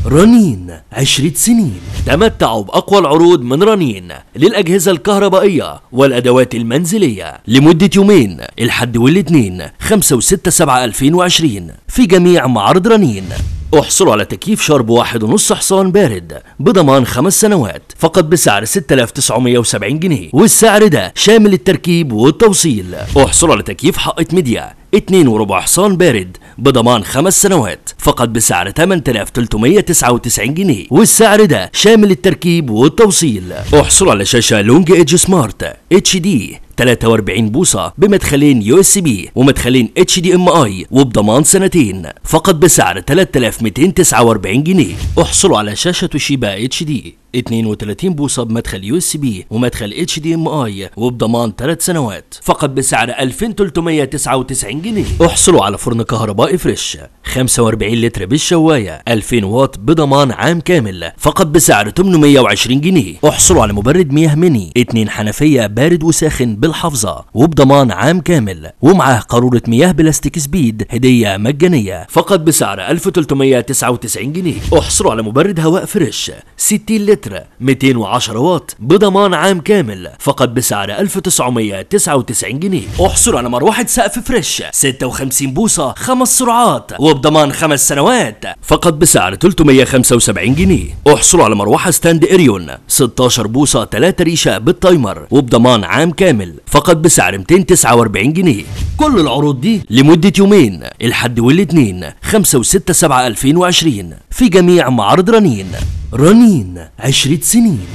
رنين 10 سنين. تمتعوا بأقوى العروض من رنين للأجهزة الكهربائية والأدوات المنزلية لمدة يومين، الحد والاثنين 5 و6 7 2020 في جميع معارض رنين. احصلوا على تكييف شارب 1.5 حصان بارد بضمان 5 سنوات فقط بسعر 6970 جنيه، والسعر ده شامل التركيب والتوصيل. احصلوا على تكييف حائط ميديا 2.4 حصان بارد بضمان 5 سنوات فقط بسعر 8399 جنيه، والسعر ده شامل التركيب والتوصيل. احصلوا على شاشة لونج ايدج سمارت HD 43 بوصة بمدخلين USB ومدخلين HDMI وبضمان سنتين فقط بسعر 3249 جنيه. احصلوا على شاشة توشيبا HD 32 بوصة بمدخل USB ومدخل HDMI وبضمان 3 سنوات فقط بسعر 2399 جنيه. احصلوا على فرن كهربائي فريش 45 لتر بالشواية 2000 واط بضمان عام كامل فقط بسعر 820 جنيه. احصلوا على مبرد مياه ميني 2 حنفية بارد وساخن بالحافظة وبضمان عام كامل، ومعاه قارورة مياه بلاستيك سبيد هدية مجانية فقط بسعر 1399 جنيه. احصلوا على مبرد هواء فريش 60 لتر 210 واط بضمان عام كامل فقط بسعر 1999 جنيه. احصلوا على مروحة سقف فريش 56 بوصة 5 سرعات وبضمان 5 سنوات فقط بسعر 375 جنيه. احصلوا على مروحة ستاند إريون 16 بوصة 3 ريشة بالتايمر وبضمان عام كامل فقط بسعر 249 جنيه. كل العروض دي لمدة يومين، الحد والاثنين 5 و6 7 2020 في جميع معارض رنين. رنين 10 سنين.